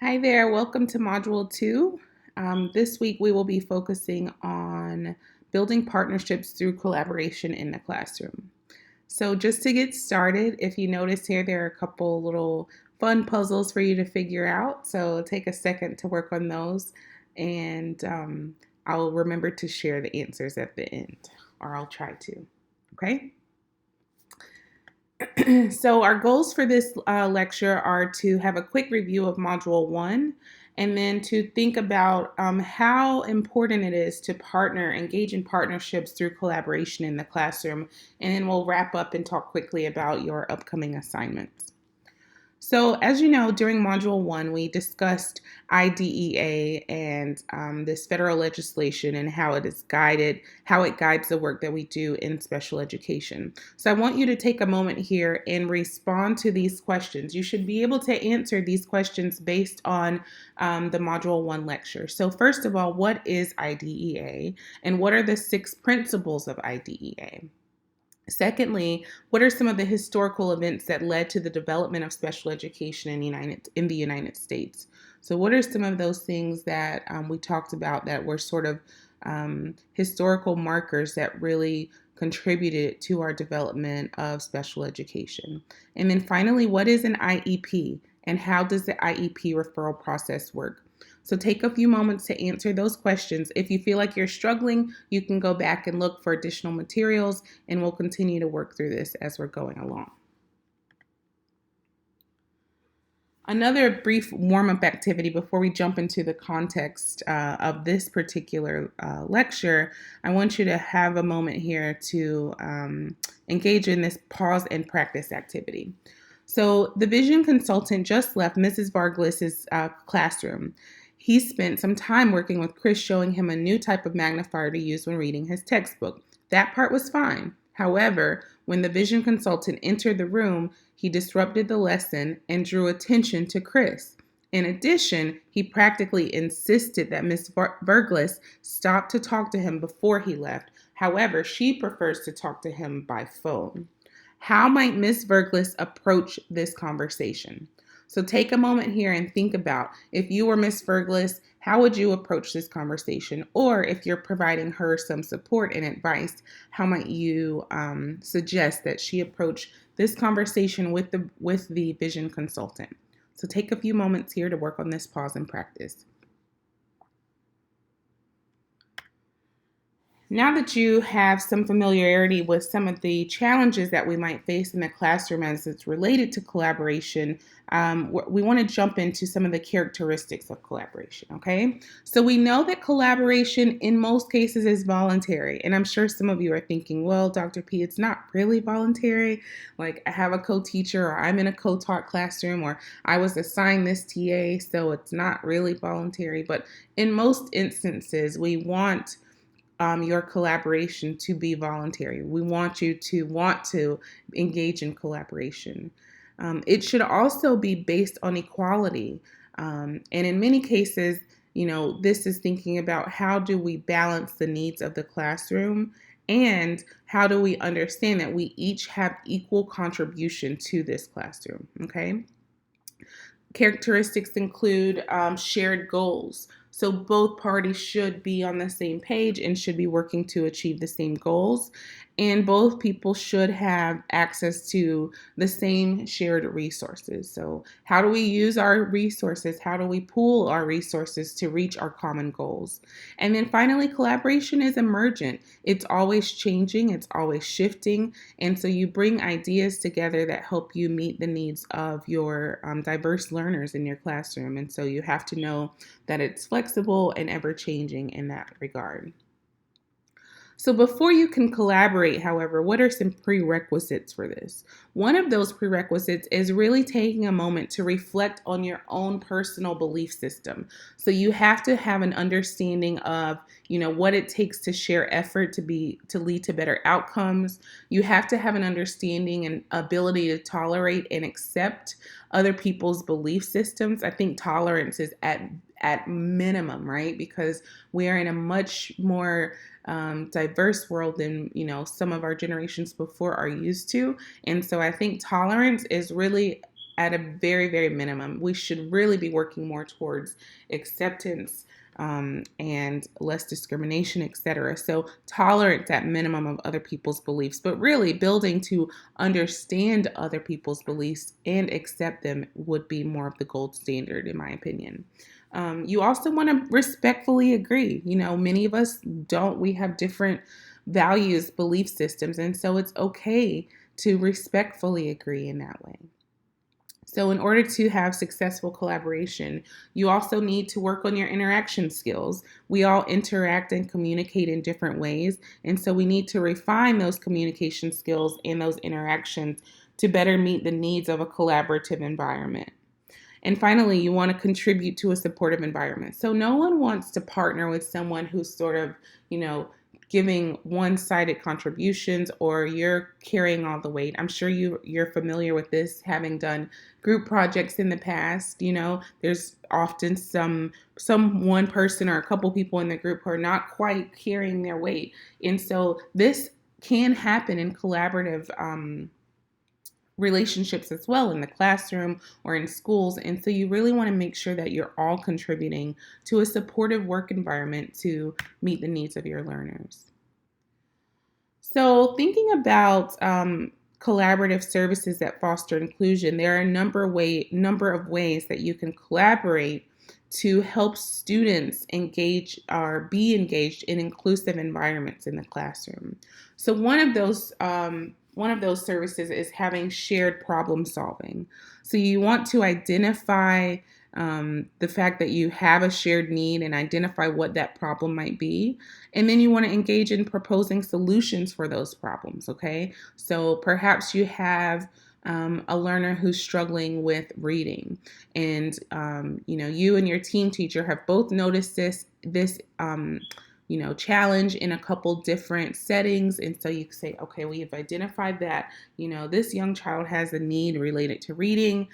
Hi there, welcome to Module 2. This week we will be focusing on building partnerships through collaboration in the classroom. So just to get started, if you notice here, there are a couple little fun puzzles for you to figure out. So take a second to work on those and I'll remember to share the answers at the end, or I'll try to, okay? So our goals for this lecture are to have a quick review of Module 1 and then to think about how important it is to engage in partnerships through collaboration in the classroom. And then we'll wrap up and talk quickly about your upcoming assignments. So, as you know, during Module 1, we discussed IDEA and this federal legislation and how it guides the work that we do in special education. So, I want you to take a moment here and respond to these questions. You should be able to answer these questions based on the Module 1 lecture. So, first of all, what is IDEA and what are the 6 principles of IDEA? Secondly, what are some of the historical events that led to the development of special education in the United States? So, what are some of those things that we talked about that were sort of historical markers that really contributed to our development of special education? And then finally, what is an IEP and how does the IEP referral process work? So take a few moments to answer those questions. If you feel like you're struggling, you can go back and look for additional materials, and we'll continue to work through this as we're going along. Another brief warm-up activity before we jump into the context of this particular lecture, I want you to have a moment here to engage in this pause and practice activity. So the vision consultant just left Mrs. Vargas's classroom. He spent some time working with Chris, showing him a new type of magnifier to use when reading his textbook. That part was fine. However, when the vision consultant entered the room, he disrupted the lesson and drew attention to Chris. In addition, he practically insisted that Ms. Vargas stop to talk to him before he left. However, she prefers to talk to him by phone. How might Ms. Vargas approach this conversation? So take a moment here and think about, if you were Ms. Vargas, how would you approach this conversation? Or if you're providing her some support and advice, how might you suggest that she approach this conversation with the vision consultant? So take a few moments here to work on this pause and practice. Now that you have some familiarity with some of the challenges that we might face in the classroom as it's related to collaboration, we want to jump into some of the characteristics of collaboration, okay? So we know that collaboration in most cases is voluntary, and I'm sure some of you are thinking, well, Dr. P, it's not really voluntary. Like, I have a co-teacher, or I'm in a co-taught classroom, or I was assigned this TA, so it's not really voluntary. But in most instances, we want your collaboration to be voluntary. We want you to want to engage in collaboration. It should also be based on equality. And in many cases, this is thinking about how do we balance the needs of the classroom and how do we understand that we each have equal contribution to this classroom, okay? Characteristics include shared goals. So both parties should be on the same page and should be working to achieve the same goals. And both people should have access to the same shared resources. So how do we use our resources? How do we pool our resources to reach our common goals? And then finally, collaboration is emergent. It's always changing. It's always shifting. And so you bring ideas together that help you meet the needs of your diverse learners in your classroom. And so you have to know that it's flexible and ever changing in that regard. So before you can collaborate, however, what are some prerequisites for this? One of those prerequisites is really taking a moment to reflect on your own personal belief system. So you have to have an understanding of, what it takes to share effort to lead to better outcomes. You have to have an understanding and ability to tolerate and accept other people's belief systems. I think tolerance is at minimum, right? Because we are in a much more diverse world than some of our generations before are used to. And so I think tolerance is really at a very, very minimum. We should really be working more towards acceptance and less discrimination, etc. So tolerance at minimum of other people's beliefs, but really building to understand other people's beliefs and accept them would be more of the gold standard, in my opinion. You also want to respectfully agree. Many of us don't. We have different values, belief systems, and so it's okay to respectfully agree in that way. So, in order to have successful collaboration, you also need to work on your interaction skills. We all interact and communicate in different ways, and so we need to refine those communication skills and those interactions to better meet the needs of a collaborative environment. And finally, you want to contribute to a supportive environment. So no one wants to partner with someone who's sort of, giving one-sided contributions, or you're carrying all the weight. I'm sure you're familiar with this, having done group projects in the past. There's often some one person or a couple people in the group who are not quite carrying their weight. And so this can happen in collaborative relationships as well, in the classroom or in schools. And so you really want to make sure that you're all contributing to a supportive work environment to meet the needs of your learners. So thinking about collaborative services that foster inclusion, there are a number of ways that you can collaborate to help students engage or be engaged in inclusive environments in the classroom. So one of those services is having shared problem solving. So you want to identify the fact that you have a shared need and identify what that problem might be. And then you want to engage in proposing solutions for those problems, okay? So perhaps you have a learner who's struggling with reading, and you and your team teacher have both noticed this challenge in a couple different settings. And so you say, okay, we have identified that, this young child has a need related to reading.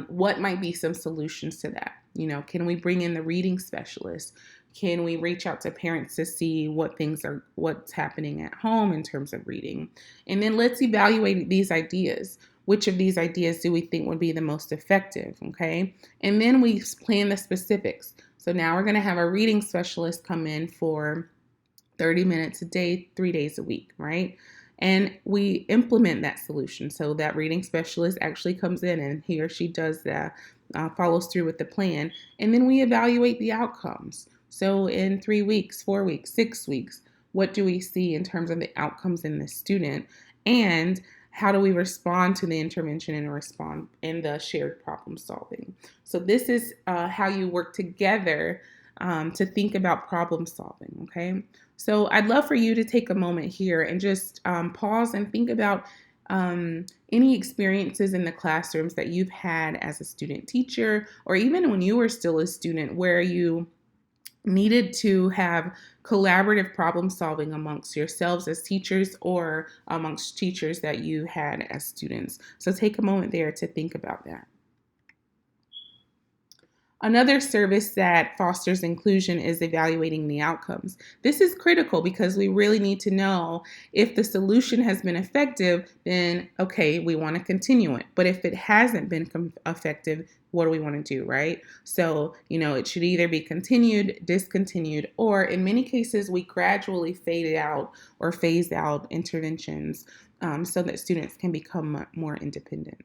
What might be some solutions to that? Can we bring in the reading specialist? Can we reach out to parents to see what's happening at home in terms of reading? And then let's evaluate these ideas. Which of these ideas do we think would be the most effective? Okay. And then we plan the specifics. So now we're going to have a reading specialist come in for 30 minutes a day, 3 days a week, right? And we implement that solution. So that reading specialist actually comes in and he or she does that, follows through with the plan. And then we evaluate the outcomes. So in 3 weeks, 4 weeks, 6 weeks, what do we see in terms of the outcomes in the student? And how do we respond to the intervention and respond in the shared problem solving? So this is how you work together to think about problem solving, okay? So I'd love for you to take a moment here and just pause and think about any experiences in the classrooms that you've had as a student teacher, or even when you were still a student, where you needed to have collaborative problem solving amongst yourselves as teachers or amongst teachers that you had as students. So take a moment there to think about that. Another service that fosters inclusion is evaluating the outcomes. This is critical because we really need to know if the solution has been effective, then okay, we want to continue it. But if it hasn't been effective, what do we want to do, right? So, it should either be continued, discontinued, or in many cases, we gradually fade out or phase out interventions so that students can become more independent.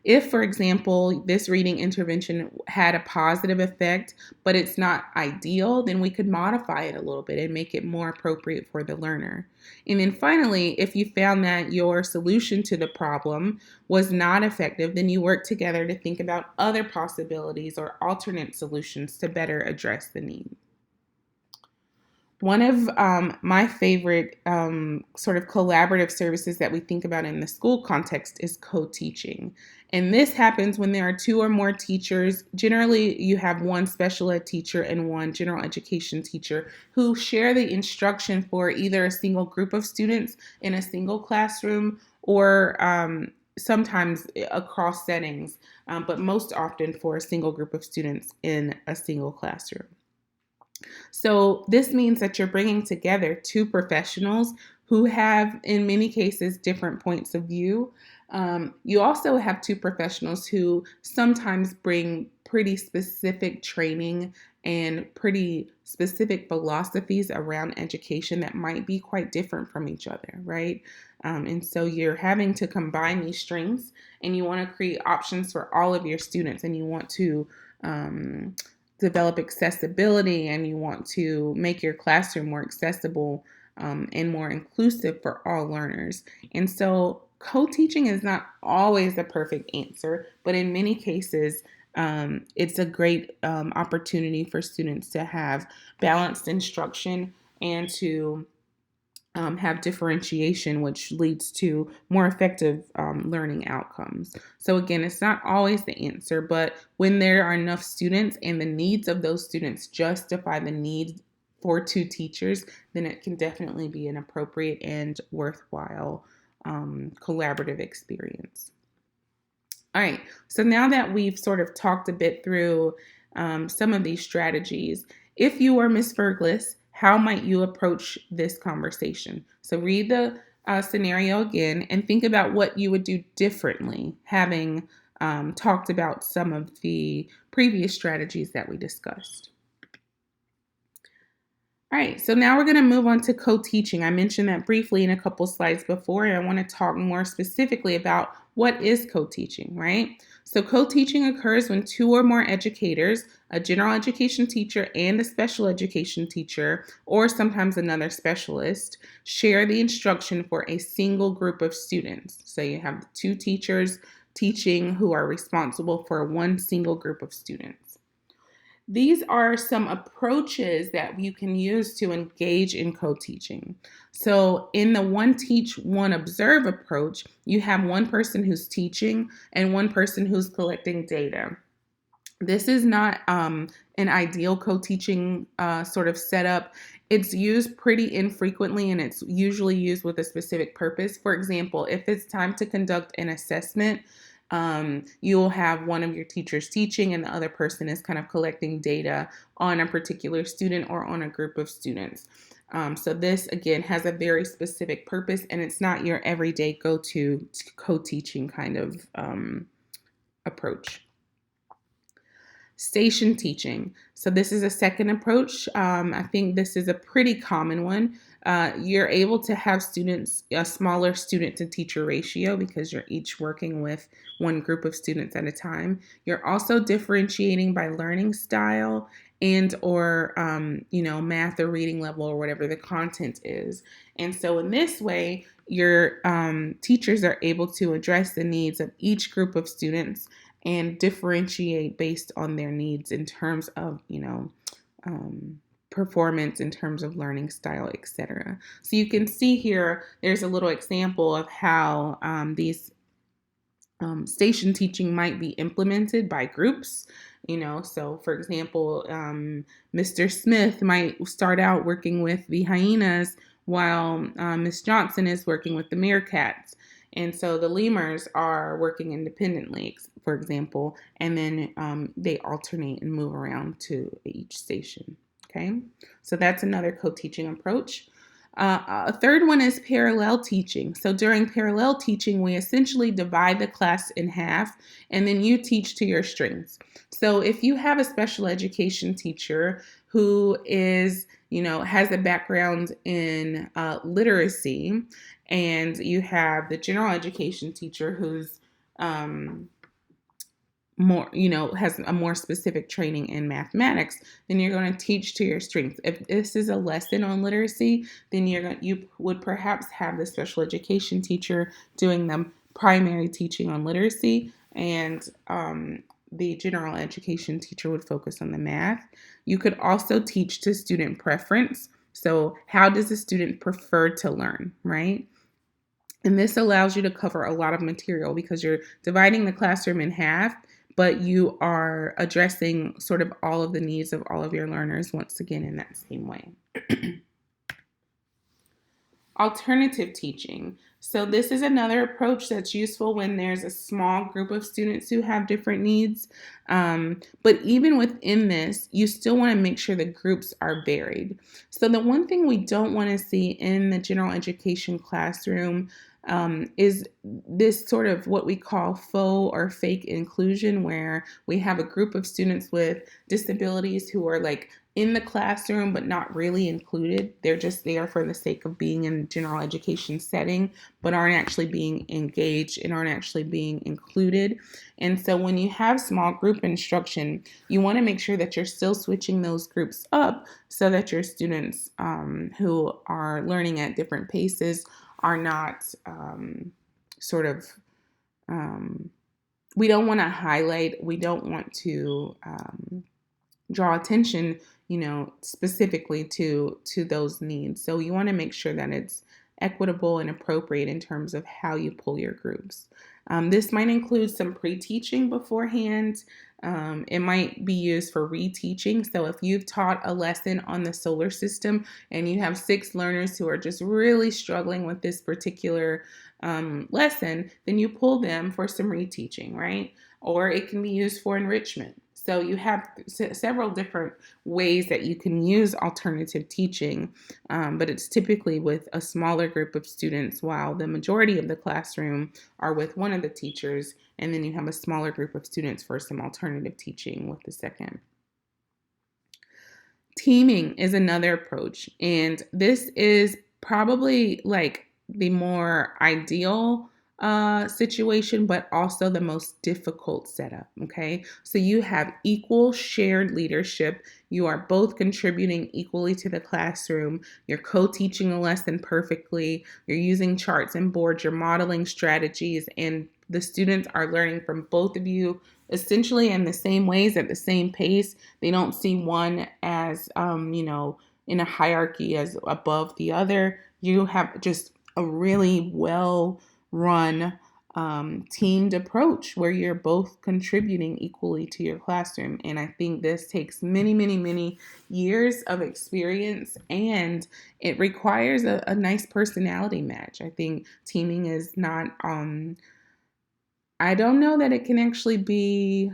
If, for example, this reading intervention had a positive effect, but it's not ideal, then we could modify it a little bit and make it more appropriate for the learner. And then finally, if you found that your solution to the problem was not effective, then you work together to think about other possibilities or alternate solutions to better address the need. One of my favorite sort of collaborative services that we think about in the school context is co-teaching. And this happens when there are 2 or more teachers. Generally, you have one special ed teacher and one general education teacher who share the instruction for either a single group of students in a single classroom or sometimes across settings, but most often for a single group of students in a single classroom. So this means that you're bringing together 2 professionals who have, in many cases, different points of view. You also have two professionals who sometimes bring pretty specific training and pretty specific philosophies around education that might be quite different from each other, right? And so you're having to combine these strengths, and you want to create options for all of your students, and you want to develop accessibility, and you want to make your classroom more accessible and more inclusive for all learners. And so co-teaching is not always the perfect answer, but in many cases, it's a great opportunity for students to have balanced instruction and to have differentiation, which leads to more effective learning outcomes. So again, it's not always the answer, but when there are enough students and the needs of those students justify the need for two teachers, then it can definitely be an appropriate and worthwhile collaborative experience. All right, so now that we've sort of talked a bit through some of these strategies, if you are Miss Ferglis, how might you approach this conversation? So read the scenario again and think about what you would do differently, having talked about some of the previous strategies that we discussed. All right, so now we're going to move on to co-teaching. I mentioned that briefly in a couple slides before, and I want to talk more specifically about what is co-teaching, right? So co-teaching occurs when two or more educators, a general education teacher and a special education teacher, or sometimes another specialist, share the instruction for a single group of students. So you have two teachers teaching who are responsible for one single group of students. These are some approaches that you can use to engage in co-teaching. So in the one teach, one observe approach, you have one person who's teaching and one person who's collecting data. This is not an ideal co-teaching sort of setup. It's used pretty infrequently, and it's usually used with a specific purpose. For example, if it's time to conduct an assessment, you'll have one of your teachers teaching and the other person is kind of collecting data on a particular student or on a group of students. So this, again, has a very specific purpose, and it's not your everyday go-to co-teaching kind of approach. Station teaching. So this is a second approach. I think this is a pretty common one. You're able to have students, a smaller student to teacher ratio because you're each working with one group of students at a time. You're also differentiating by learning style and or math or reading level or whatever the content is. And so in this way, your teachers are able to address the needs of each group of students and differentiate based on their needs in terms of, performance, in terms of learning style, etc. So you can see here, there's a little example of how these station teaching might be implemented by groups. So for example, Mr. Smith might start out working with the hyenas while Miss Johnson is working with the meerkats. And so the lemurs are working independently, for example, and then they alternate and move around to each station. Okay, so that's another co-teaching approach. A third one is parallel teaching. So during parallel teaching, we essentially divide the class in half, and then you teach to your strengths. So if you have a special education teacher who is, has a background in literacy, and you have the general education teacher who's more, has a more specific training in mathematics, then you're going to teach to your strengths. If this is a lesson on literacy, then you would perhaps have the special education teacher doing the primary teaching on literacy, and the general education teacher would focus on the math. You could also teach to student preference. So how does the student prefer to learn, right? And this allows you to cover a lot of material because you're dividing the classroom in half, but you are addressing sort of all of the needs of all of your learners, once again, in that same way. Alternative teaching. So this is another approach that's useful when there's a small group of students who have different needs. But even within this, you still want to make sure the groups are varied. So the one thing we don't want to see in the general education classroom is this sort of what we call faux or fake inclusion, where we have a group of students with disabilities who are like in the classroom but not really included. They're just there for the sake of being in a general education setting, but aren't actually being engaged and aren't actually being included. And so when you have small group instruction, you want to make sure that you're still switching those groups up so that your students who are learning at different paces are not sort of, we don't want to highlight, we don't want to draw attention, specifically to those needs. So you want to make sure that it's equitable and appropriate in terms of how you pull your groups. This might include some pre-teaching beforehand. It might be used for reteaching. So if you've taught a lesson on the solar system and you have 6 learners who are just really struggling with this particular lesson, then you pull them for some reteaching, right? Or it can be used for enrichment. So you have several different ways that you can use alternative teaching, but it's typically with a smaller group of students, while the majority of the classroom are with one of the teachers, and then you have a smaller group of students for some alternative teaching with the second. Teaming is another approach, and this is probably like the more ideal situation, but also the most difficult setup. Okay, so you have equal shared leadership. You are both contributing equally to the classroom. You're co-teaching a lesson perfectly. You're using charts and boards. You're modeling strategies, and the students are learning from both of you essentially in the same ways at the same pace. They don't see one as, in a hierarchy as above the other. You have just a really well run teamed approach where you're both contributing equally to your classroom. And I think this takes many, many, many years of experience, and it requires a nice personality match. I think teaming is not, I don't know that it can actually be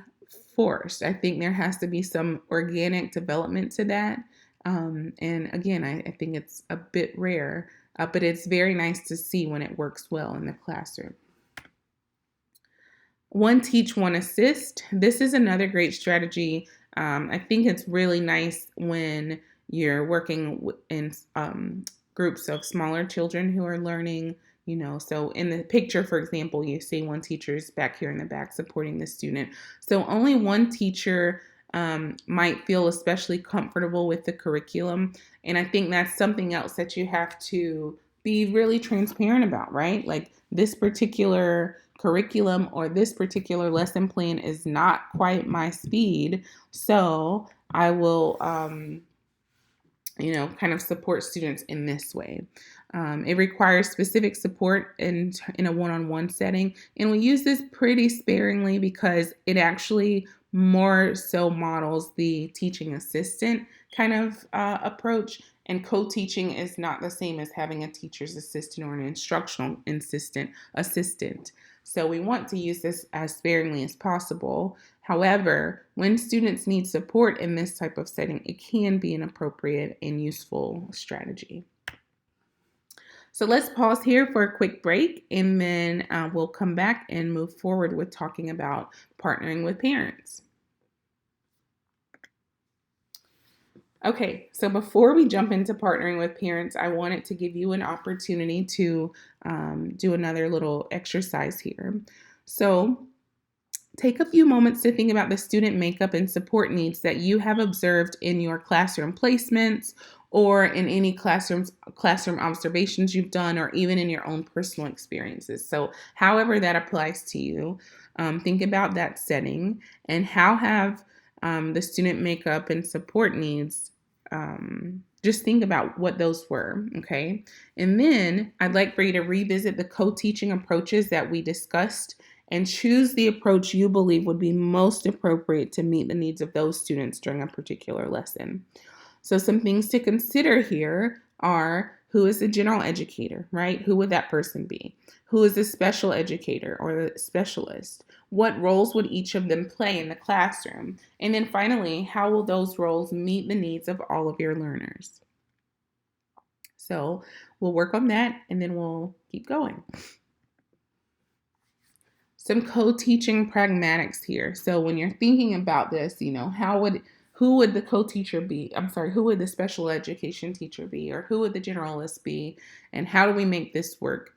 forced. I think there has to be some organic development to that. And again, I think it's a bit rare, but it's very nice to see when it works well in the classroom. One teach, one assist. This is another great strategy. I think it's really nice when you're working in groups of smaller children who are learning. So in the picture, for example, you see one teacher's back here in the back supporting the student. So only one teacher might feel especially comfortable with the curriculum. And I think that's something else that you have to be really transparent about, right? Like, this particular curriculum or this particular lesson plan is not quite my speed. So I will, kind of support students in this way. It requires specific support in a one-on-one setting. And we use this pretty sparingly because it actually more so models the teaching assistant kind of approach. And co-teaching is not the same as having a teacher's assistant or an instructional assistant. So we want to use this as sparingly as possible. However, when students need support in this type of setting, it can be an appropriate and useful strategy. So let's pause here for a quick break, and then we'll come back and move forward with talking about partnering with parents. Okay, so before we jump into partnering with parents, I wanted to give you an opportunity to do another little exercise here. So take a few moments to think about the student makeup and support needs that you have observed in your classroom placements or in any classroom observations you've done, or even in your own personal experiences. So however that applies to you, think about that setting and how have the student makeup and support needs, just think about what those were, okay? And then I'd like for you to revisit the co-teaching approaches that we discussed and choose the approach you believe would be most appropriate to meet the needs of those students during a particular lesson. So some things to consider here are: who is the general educator, right? Who would that person be? Who is the special educator or the specialist? What roles would each of them play in the classroom? And then finally, how will those roles meet the needs of all of your learners? So we'll work on that and then we'll keep going. Some co-teaching pragmatics here. So when you're thinking about this, who would the co-teacher be? I'm sorry, who would the special education teacher be, or who would the generalist be, and how do we make this work?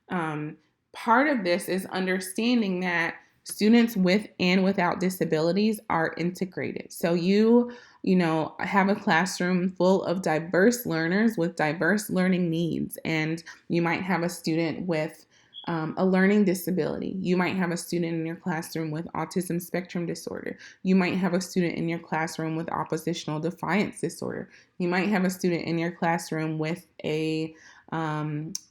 Part of this is understanding that students with and without disabilities are integrated. So you have a classroom full of diverse learners with diverse learning needs, and you might have a student with a learning disability. You might have a student in your classroom with autism spectrum disorder. You might have a student in your classroom with oppositional defiance disorder. You might have a student in your classroom with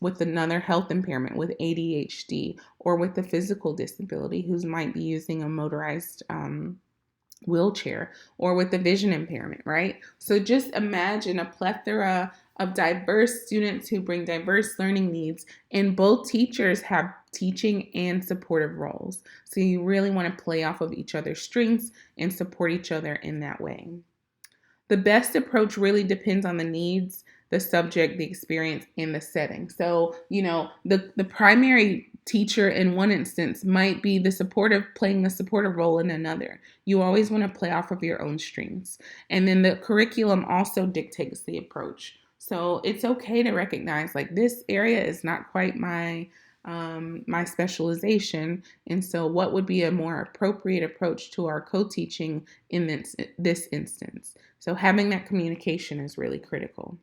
with another health impairment, with ADHD, or with a physical disability, who might be using a motorized wheelchair, or with the vision impairment, right? So just imagine a plethora of diverse students who bring diverse learning needs, and both teachers have teaching and supportive roles. So you really want to play off of each other's strengths and support each other in that way. The best approach really depends on the needs, the subject, the experience, and the setting. So, the primary teacher in one instance might be playing the supportive role in another. You always want to play off of your own strengths. And then the curriculum also dictates the approach. So it's okay to recognize, like, this area is not quite my specialization, and so what would be a more appropriate approach to our co-teaching in this instance? So having that communication is really critical.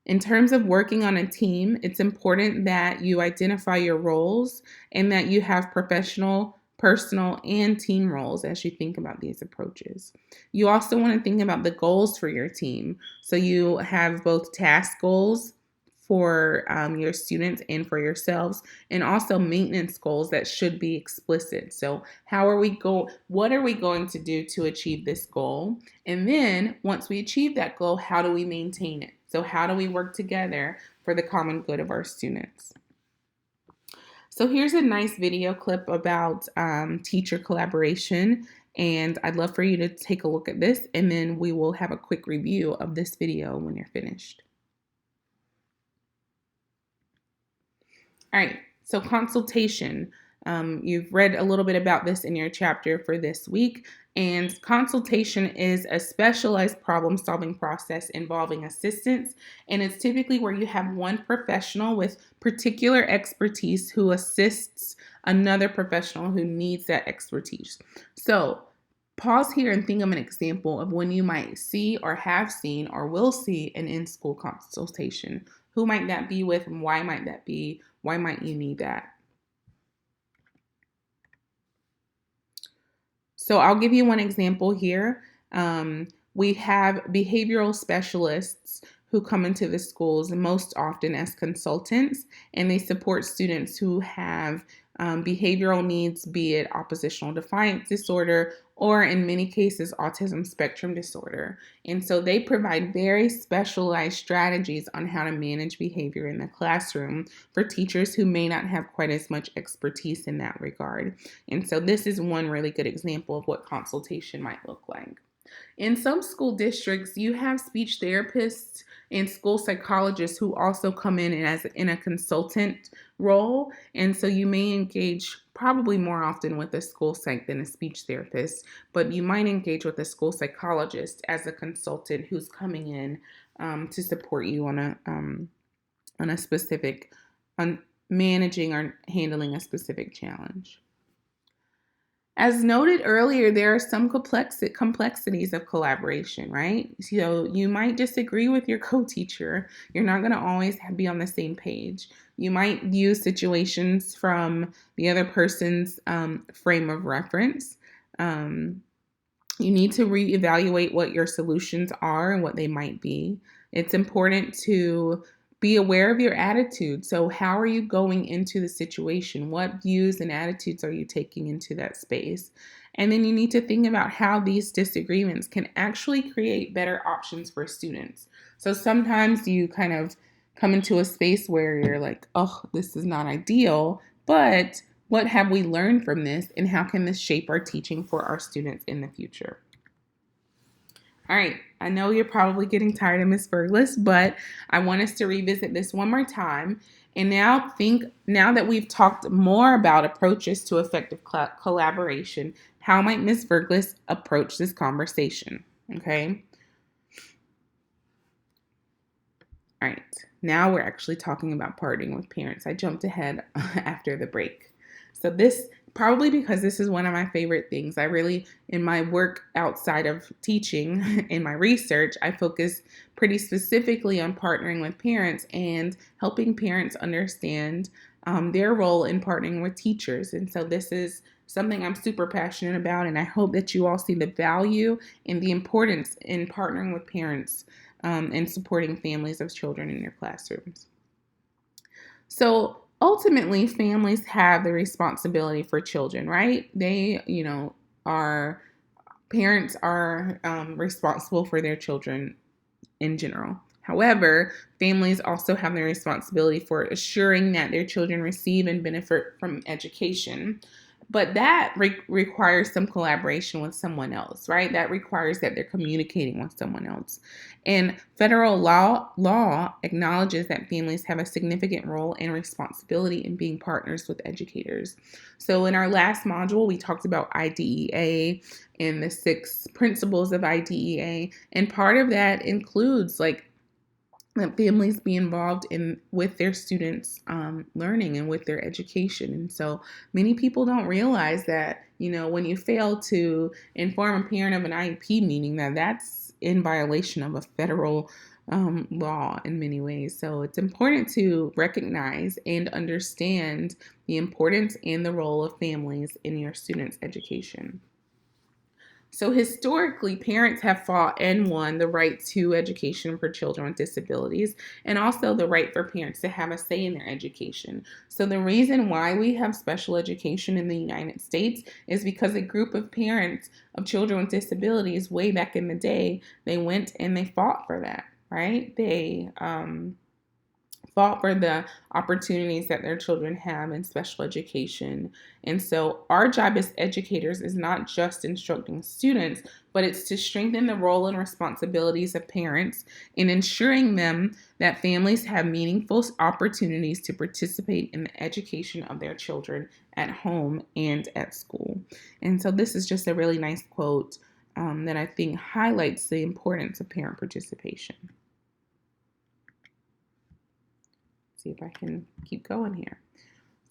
In terms of working on a team, it's important that you identify your roles and that you have professional, personal, and team roles as you think about these approaches. You also want to think about the goals for your team. So you have both task goals for your students and for yourselves, and also maintenance goals that should be explicit. So what are we going to do to achieve this goal? And then once we achieve that goal, how do we maintain it? So how do we work together for the common good of our students? So here's a nice video clip about teacher collaboration, and I'd love for you to take a look at this, and then we will have a quick review of this video when you're finished. All right, so consultation. You've read a little bit about this in your chapter for this week, and consultation is a specialized problem-solving process involving assistance, and it's typically where you have one professional with particular expertise who assists another professional who needs that expertise. So pause here and think of an example of when you might see or have seen or will see an in-school consultation. Who might that be with, and why might that be? Why might you need that? So I'll give you one example here. We have behavioral specialists who come into the schools most often as consultants, and they support students who have behavioral needs, be it oppositional defiance disorder, or in many cases, autism spectrum disorder. And so they provide very specialized strategies on how to manage behavior in the classroom for teachers who may not have quite as much expertise in that regard. And so this is one really good example of what consultation might look like. In some school districts, you have speech therapists and school psychologists who also come in a consultant role, and so you may engage probably more often with a school psych than a speech therapist, but you might engage with a school psychologist as a consultant who's coming in to support you on a specific managing or handling a specific challenge. As noted earlier, there are some complexities of collaboration, right? So you might disagree with your co-teacher. You're not going to always be on the same page. You might view situations from the other person's frame of reference. You need to reevaluate what your solutions are and what they might be. It's important to be aware of your attitude. So how are you going into the situation? What views and attitudes are you taking into that space? And then you need to think about how these disagreements can actually create better options for students. So sometimes you kind of come into a space where you're like, oh, this is not ideal, but what have we learned from this, and how can this shape our teaching for our students in the future? All right, I know you're probably getting tired of Miss Fergus, but I want us to revisit this one more time. And now that we've talked more about approaches to effective collaboration, how might Miss Fergus approach this conversation? Okay. All right. Now we're actually talking about partnering with parents. I jumped ahead after the break. So this probably because this is one of my favorite things. I really, in my work outside of teaching, in my research, I focus pretty specifically on partnering with parents and helping parents understand their role in partnering with teachers. And so this is something I'm super passionate about, and I hope that you all see the value and the importance in partnering with parents and supporting families of children in your classrooms. So ultimately, families have the responsibility for children, right? Our parents are responsible for their children in general. However, families also have the responsibility for assuring that their children receive and benefit from education. But that requires some collaboration with someone else, right? That requires that they're communicating with someone else. And federal law acknowledges that families have a significant role and responsibility in being partners with educators. So in our last module, we talked about IDEA and the 6 principles of IDEA, and part of that includes like that families be involved in with their students learning and with their education. And so many people don't realize that, when you fail to inform a parent of an IEP, meaning that that's in violation of a federal law in many ways. So it's important to recognize and understand the importance and the role of families in your students' education. So historically, parents have fought and won the right to education for children with disabilities, and also the right for parents to have a say in their education. So the reason why we have special education in the United States is because a group of parents of children with disabilities way back in the day, they went and they fought for that, right? They fought for the opportunities that their children have in special education. And so our job as educators is not just instructing students, but it's to strengthen the role and responsibilities of parents in ensuring them that families have meaningful opportunities to participate in the education of their children at home and at school. And so this is just a really nice quote that I think highlights the importance of parent participation. See if I can keep going here.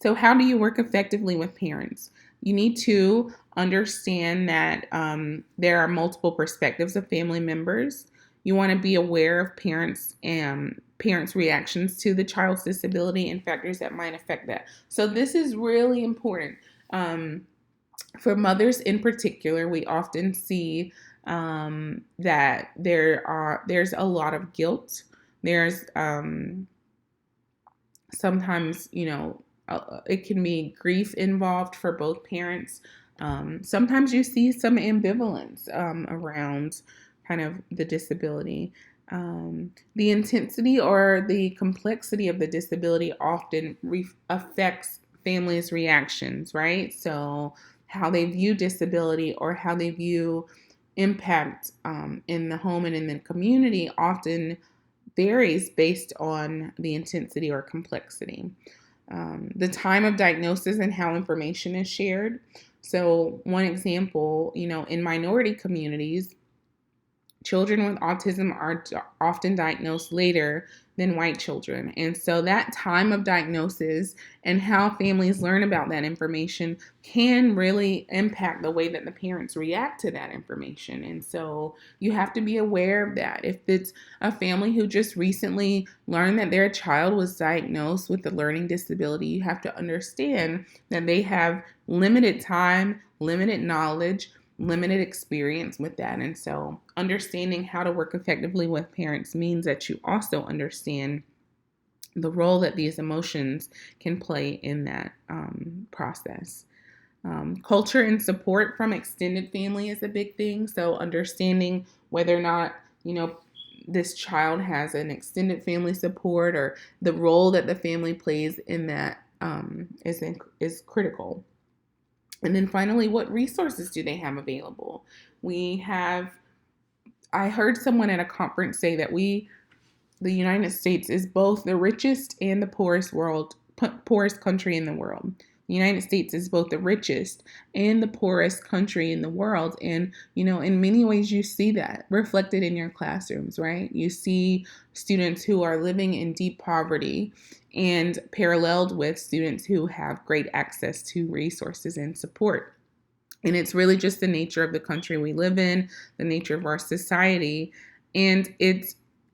So how do you work effectively with parents? You need to understand that there are multiple perspectives of family members. You want to be aware of parents' reactions to the child's disability and factors that might affect that. So this is really important. For mothers in particular, we often see that there's a lot of guilt. There's sometimes, it can be grief involved for both parents. Sometimes you see some ambivalence around kind of the disability. The intensity or the complexity of the disability often affects families' reactions, right? So how they view disability or how they view impact in the home and in the community often varies based on the intensity or complexity. The time of diagnosis and how information is shared. So one example, in minority communities, children with autism are often diagnosed later than white children. And so that time of diagnosis and how families learn about that information can really impact the way that the parents react to that information. And so you have to be aware of that. If it's a family who just recently learned that their child was diagnosed with a learning disability, you have to understand that they have limited time, limited knowledge, limited experience with that. And so understanding how to work effectively with parents means that you also understand the role that these emotions can play in that process. Culture and support from extended family is a big thing. So understanding whether or not, this child has an extended family support or the role that the family plays in that is critical. And then finally, what resources do they have available? We have I heard someone at a conference say that the United States is both the richest and the poorest country in the world. The United States is both the richest and the poorest country in the world. And, in many ways, you see that reflected in your classrooms, right? You see students who are living in deep poverty and paralleled with students who have great access to resources and support. And it's really just the nature of the country we live in, the nature of our society. And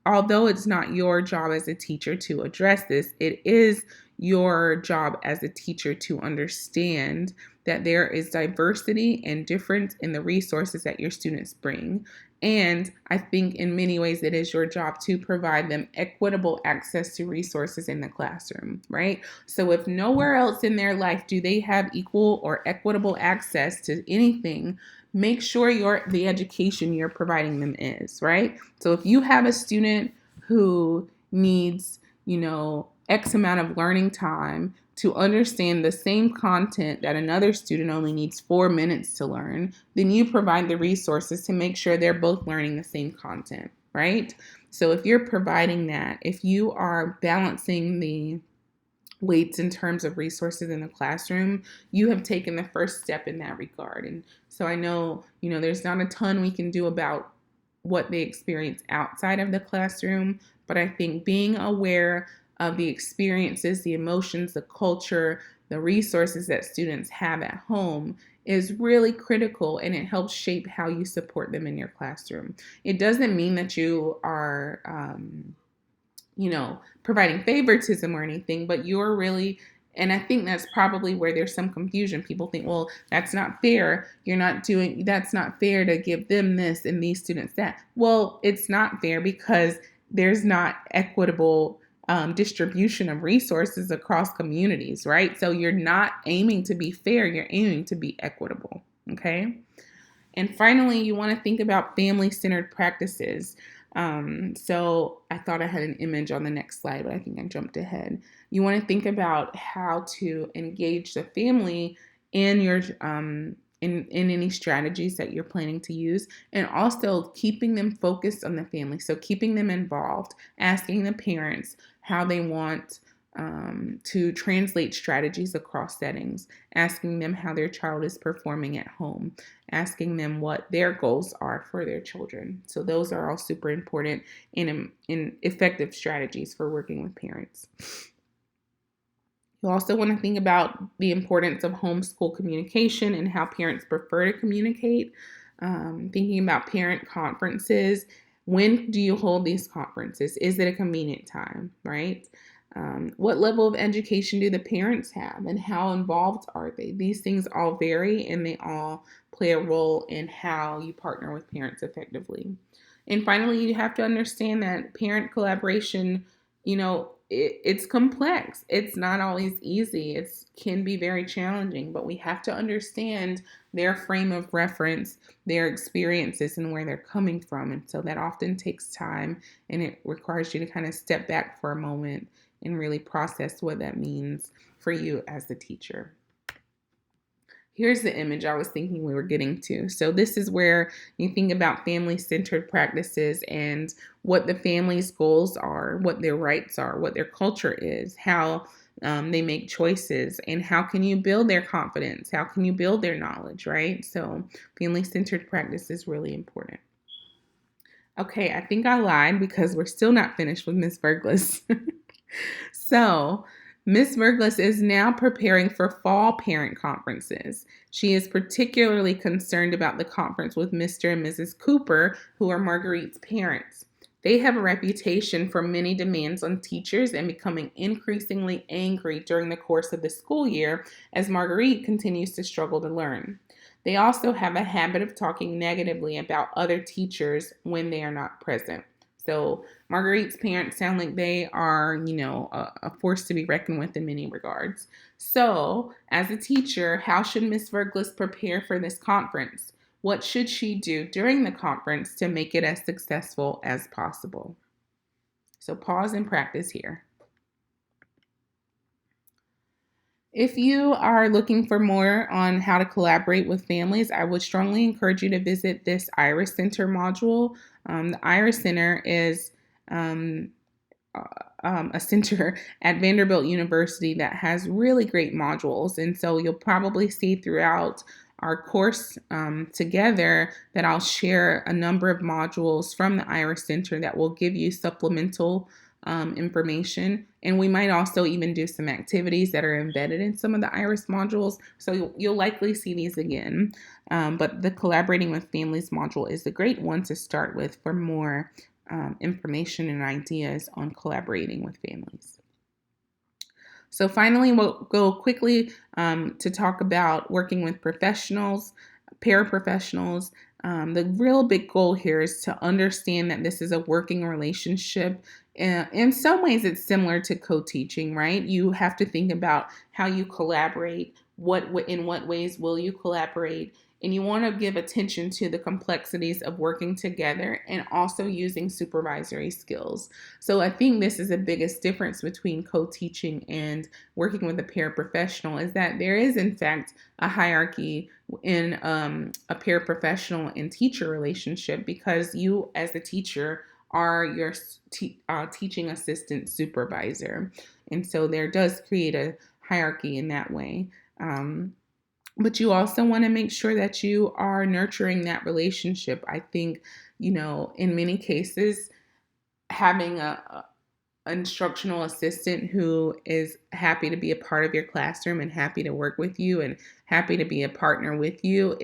although it's not your job as a teacher to address this, it is your job as a teacher to understand that there is diversity and difference in the resources that your students bring. And I think in many ways it is your job to provide them equitable access to resources in the classroom, right? So if nowhere else in their life do they have equal or equitable access to anything, make sure the education you're providing them is, right? So if you have a student who needs, X amount of learning time to understand the same content that another student only needs 4 minutes to learn, then you provide the resources to make sure they're both learning the same content, right? So if you're providing that, if you are balancing the weights in terms of resources in the classroom, you have taken the first step in that regard. And so I know, there's not a ton we can do about what they experience outside of the classroom, but I think being aware of the experiences, the emotions, the culture, the resources that students have at home is really critical, and it helps shape how you support them in your classroom. It doesn't mean that you are, providing favoritism or anything, but you're really, and I think that's probably where there's some confusion. People think, well, that's not fair. That's not fair to give them this and these students that. Well, it's not fair because there's not equitable distribution of resources across communities, right? So you're not aiming to be fair, you're aiming to be equitable, okay? And finally, you want to think about family-centered practices. So I thought I had an image on the next slide, but I think I jumped ahead. You want to think about how to engage the family in your in any strategies that you're planning to use, and also keeping them focused on the family. So keeping them involved, asking the parents how they want to translate strategies across settings, asking them how their child is performing at home, asking them what their goals are for their children. So those are all super important in effective strategies for working with parents. You also want to think about the importance of homeschool communication and how parents prefer to communicate. Thinking about parent conferences. When do you hold these conferences? Is it a convenient time, right? What level of education do the parents have, and how involved are they? These things all vary, and they all play a role in how you partner with parents effectively. And finally, you have to understand that parent collaboration, it's complex. It's not always easy. It can be very challenging, but we have to understand their frame of reference, their experiences, and where they're coming from. And so that often takes time, and it requires you to kind of step back for a moment and really process what that means for you as the teacher. Here's the image I was thinking we were getting to. So this is where you think about family-centered practices and what the family's goals are, what their rights are, what their culture is, how they make choices, and how can you build their confidence? How can you build their knowledge, right? So family-centered practice is really important. Okay, I think I lied because we're still not finished with Ms. Berglas. So Ms. Berglas is now preparing for fall parent conferences. She is particularly concerned about the conference with Mr. and Mrs. Cooper, who are Marguerite's parents. They have a reputation for many demands on teachers and becoming increasingly angry during the course of the school year as Marguerite continues to struggle to learn. They also have a habit of talking negatively about other teachers when they are not present. So Marguerite's parents sound like they are, a force to be reckoned with in many regards. So as a teacher, how should Ms. Verglas prepare for this conference? What should she do during the conference to make it as successful as possible? So pause and practice here. If you are looking for more on how to collaborate with families, I would strongly encourage you to visit this Iris Center module. The Iris Center is a center at Vanderbilt University that has really great modules. And so you'll probably see throughout our course together that I'll share a number of modules from the Iris Center that will give you supplemental information. And we might also even do some activities that are embedded in some of the Iris modules. So you'll likely see these again. But the Collaborating with Families module is a great one to start with for more information and ideas on collaborating with families. So finally, we'll go quickly to talk about working with professionals, paraprofessionals. The real big goal here is to understand that this is a working relationship. In some ways, it's similar to co-teaching, right? You have to think about how you collaborate, in what ways will you collaborate, and you want to give attention to the complexities of working together and also using supervisory skills. So I think this is the biggest difference between co-teaching and working with a paraprofessional, is that there is, in fact, a hierarchy in a paraprofessional and teacher relationship, because you, as the teacher, are your teaching assistant supervisor. And so there does create a hierarchy in that way. But you also want to make sure that you are nurturing that relationship. I think, in many cases, having an instructional assistant who is happy to be a part of your classroom and happy to work with you and happy to be a partner with you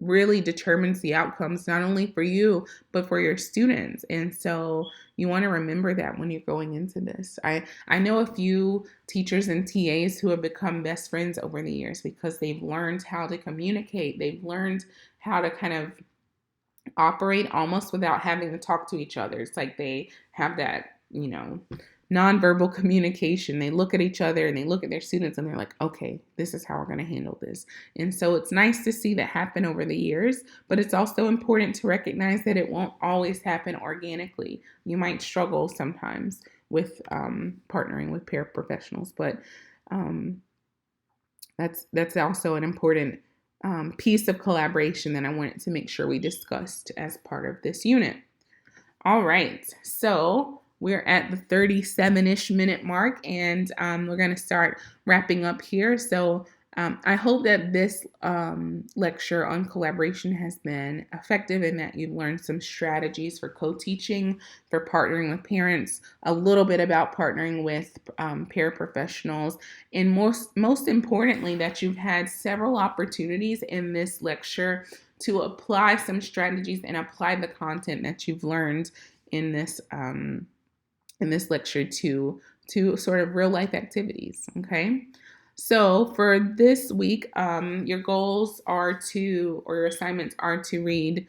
really determines the outcomes, not only for you, but for your students. And so you want to remember that when you're going into this. I know a few teachers and TAs who have become best friends over the years because they've learned how to communicate. They've learned how to kind of operate almost without having to talk to each other. It's like they have that, nonverbal communication. They look at each other and they look at their students and they're like, okay, this is how we're going to handle this. And so it's nice to see that happen over the years, but it's also important to recognize that it won't always happen organically. You might struggle sometimes with partnering with paraprofessionals, but that's also an important piece of collaboration that I wanted to make sure we discussed as part of this unit. All right, so we're at the 37-ish minute mark, and we're going to start wrapping up here. So I hope that this lecture on collaboration has been effective and that you've learned some strategies for co-teaching, for partnering with parents, a little bit about partnering with paraprofessionals, and most importantly, that you've had several opportunities in this lecture to apply some strategies and apply the content that you've learned in this lecture to sort of real life activities. Okay. So for this week, your goals or your assignments are to read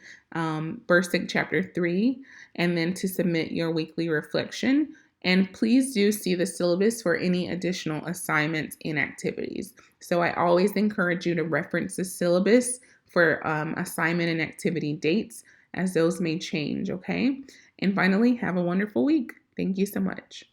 Bursting Chapter 3 and then to submit your weekly reflection. And please do see the syllabus for any additional assignments and activities. So I always encourage you to reference the syllabus for assignment and activity dates, as those may change, okay? And finally, have a wonderful week. Thank you so much.